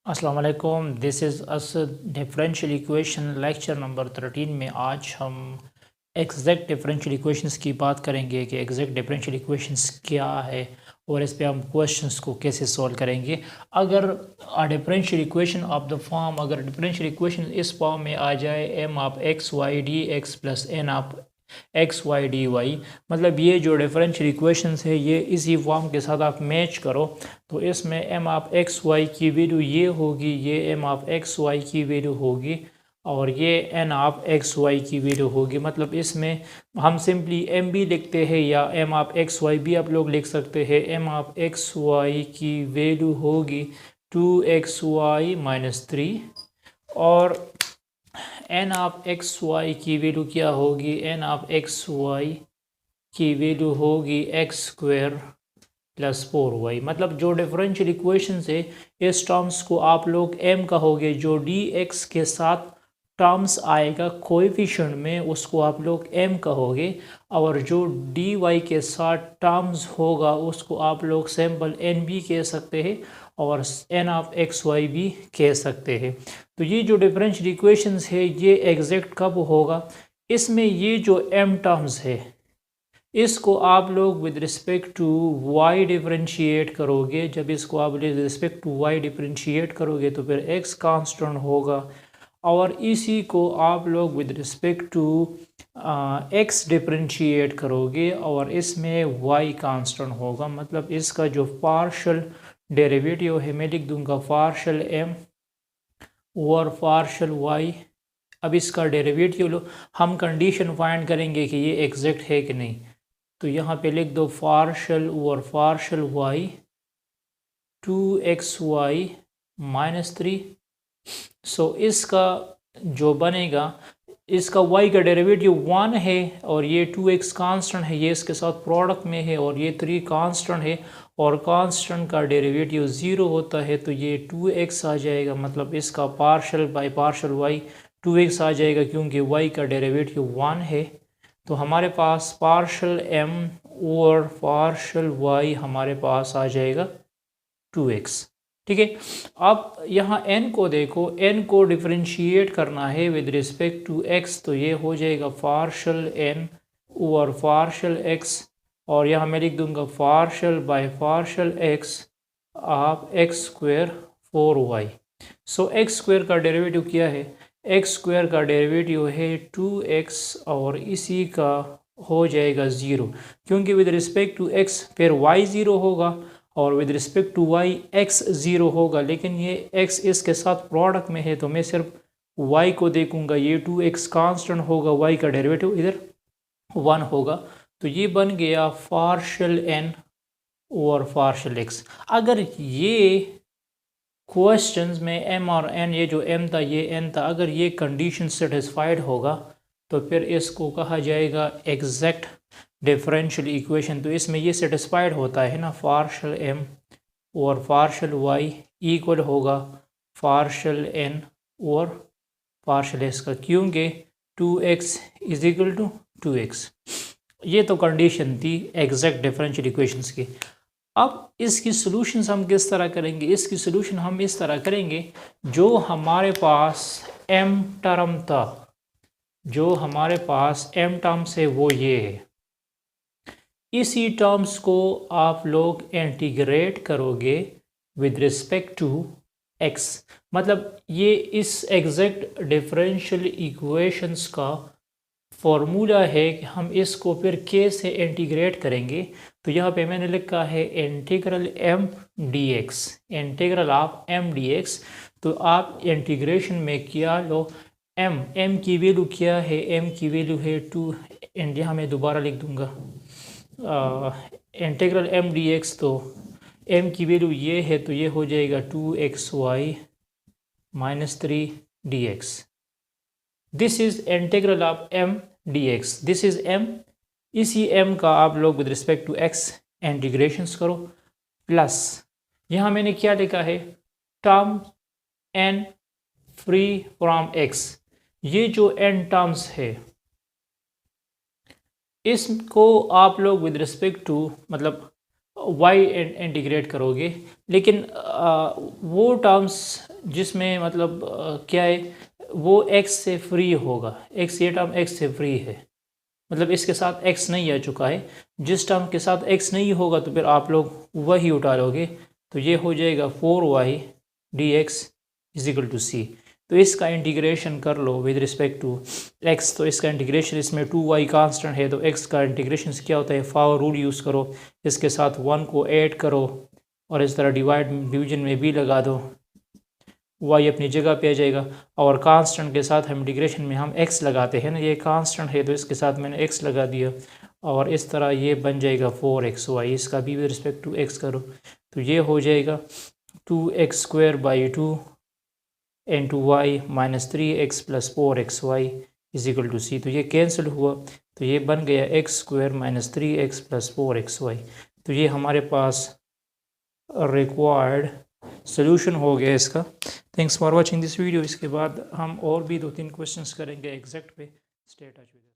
अस्सलाम वालेकुम, this is Asad. Differential equation lecture number 13 में आज हम एग्जैक्ट डिफरेंशियल इक्वेशंस की बात करेंगे कि एग्जैक्ट डिफरेंशियल इक्वेशंस क्या है और इस पे हम क्वेश्चंस को कैसे सॉल्व करेंगे। अगर differential equation of the form अगर डिफरेंशियल इक्वेशन इस फॉर्म में आ जाए M of X Y D X plus N of X Y D Y, मतलब ये जो डिफरेंशियल इक्वेशंस है ये इसी फॉर्म के साथ आप मैच करो तो इसमें एम ऑफ एक्स वाई की वैल्यू ये होगी, ये एम ऑफ एक्स वाई की वैल्यू होगी और ये एन ऑफ एक्स वाई की वैल्यू होगी। मतलब इसमें हम सिंपली एम भी लिखते हैं या एम ऑफ एक्स वाई भी आप लोग लिख सकते हैं। एम ऑफ एक्स वाई की वैल्यू होगी 2xy-3 और एन ऑफ एक्स वाई की वैल्यू क्या होगी, एन ऑफ एक्स वाई की वैल्यू होगी एक्स स्क्वायर प्लस 4y। मतलब जो डिफरेंशियल इक्वेशन है इस टर्म्स को आप लोग m कहोगे, जो dx के साथ टर्म्स आएगा कोएफिशिएंट में उसको आप लोग m कहोगे और जो dy के साथ टर्म्स होगा उसको आप लोग सिंपल n भी कह सकते हैं और n ऑफ एक्स वाई भी कह सकते हैं। तो ये जो डिफरेंशियल इक्वेशंस है ये एग्जैक्ट कब होगा, इसमें ये जो m टर्म्स है इसको आप लोग with respect to y differentiate करोगे। जब इसको आप with respect to y differentiate करोगे तो फिर x कांस्टेंट होगा और इसी को आप लोग with respect to x differentiate करोगे और इसमें y कांस्टेंट होगा। मतलब इसका जो पार्शल डेरिवेटिव है मैं लिख दूंगा पार्शल m और पार्शल y। अब इसका डेरिवेटिव लो, हम कंडीशन फाइंड करेंगे कि ये एग्जैक्ट है कि नहीं। तो यहाँ पे लिख दो पार्शल और पार्शल y 2xy-3। सो इसका जो बनेगा, इसका y का डेरिवेटिव 1 है और ये 2x कांस्टेंट है, ये इसके साथ प्रोडक्ट में है और ये 3 कांस्टेंट है और कांस्टेंट का डेरिवेटिव 0 होता है तो ये 2x आ जाएगा। मतलब इसका partial by partial y 2x आ जाएगा क्योंकि y का डेरिवेटिव 1 है। तो हमारे पास पार्शल m और पार्शल y हमारे पास आ जाएगा 2x। ठीक है, अब यहाँ n को देखो, n को डिफरेंशिएट करना है विद रिस्पेक्ट टू x तो ये हो जाएगा पार्शल n और पार्शल x और यहाँ मैं लिख दूंगा partial by partial x of x square 4y। So x square का डेरिवेटिव क्या है, एक्स स्क्वायर का डेरिवेटिव है 2x और इसी का हो जाएगा 0 क्योंकि विद रिस्पेक्ट टू x फिर y 0 होगा और with respect to y x 0 होगा, लेकिन ये x इसके साथ प्रोडक्ट में है तो मैं सिर्फ y को देखूंगा। ये 2x कांस्टेंट होगा, y का डेरिवेटिव इधर 1 होगा तो ये बन गया पार्शल n और पार्शल x। अगर ये क्वेश्चंस में m और n, ये जो m था ये n था, अगर ये कंडीशन सेटिस्फाइड होगा तो फिर इसको कहा जाएगा एग्जैक्ट डिफरेंशियल इक्वेशन। तो इसमें ये सेटिस्फाइड होता है ना, पार्शल m और पार्शल y इक्वल होगा पार्शल n और पार्शल s का, क्योंकि 2x is equal to 2x। ये तो कंडीशन थी एग्जैक्ट डिफरेंशियल इक्वेशंस की। अब इसकी सॉल्यूशंस हम किस तरह करेंगे, इसकी सॉल्यूशन हम इस तरह करेंगे, जो हमारे पास m टर्म था, जो हमारे पास m टर्म्स है वो ये है, इसी टर्म्स को आप लोग इंटीग्रेट करोगे विद रिस्पेक्ट टू x। मतलब ये इस एग्जैक्ट डिफरेंशियल इक्वेशंस का फॉर्मूला है कि हम इसको फिर k से इंटीग्रेट करेंगे। तो यहाँ पे मैंने लिखा है integral m dx, integral of m dx। तो आप इंटीग्रेशन में क्या लो, m की वैल्यू क्या है, m की वैल्यू है 2, यहाँ मैं दोबारा लिख दूंगा इंटीग्रल m dx। तो m की वैल्यू ये है तो ये हो जाएगा 2xy-3 dx। This is integral of m dx, this is m। इसी m का आप लोग with respect to x integrations करो, प्लस यहाँ मैंने क्या लिखा है, term n free from x। ये जो n टर्म्स है इसको आप लोग विद रिस्पेक्ट टू मतलब y इंटीग्रेट करोगे, लेकिन वो टर्म्स जिसमें मतलब क्या है, वो x से फ्री होगा। x, ये टर्म x से फ्री है, मतलब इसके साथ x नहीं आ चुका है। जिस टर्म के साथ x नहीं होगा तो फिर आप लोग वही उठा लोगे, तो ये हो जाएगा 4y dx is equal to c। तो इसका इंटीग्रेशन कर लो विद रिस्पेक्ट टू x, तो इसका इंटीग्रेशन, इसमें 2y कांस्टेंट है तो x का इंटीग्रेशन क्या होता है, फॉर रूल यूज़ करो, इसके साथ 1 को ऐड करो और इस तरह डिवीजन में भी लगा दो, y अपनी जगह पे आ जाएगा। और कांस्टेंट के साथ हम इंटीग्रेशन में हम x लगाते हैं ना, ये कांस्टेंट है तो इसके साथ मैंने x लगा दिया और इस तरह ये बन जाएगा 4xy। इसका भी विद रिस्पेक्ट टू x करो तो ये हो जाएगा 2x² 2 into Y minus 3x plus 4xy is equal to c। तो ये कैंसिल हुआ तो ये बन गया x² minus 3x plus 4xy। तो ये हमारे पास रिक्वायर्ड सोल्यूशन हो गया इसका। Thanks for watching this video. इसके बाद हम और भी 2-3 क्वेश्चंस करेंगे एग्जैक्ट पे। Stay touch with.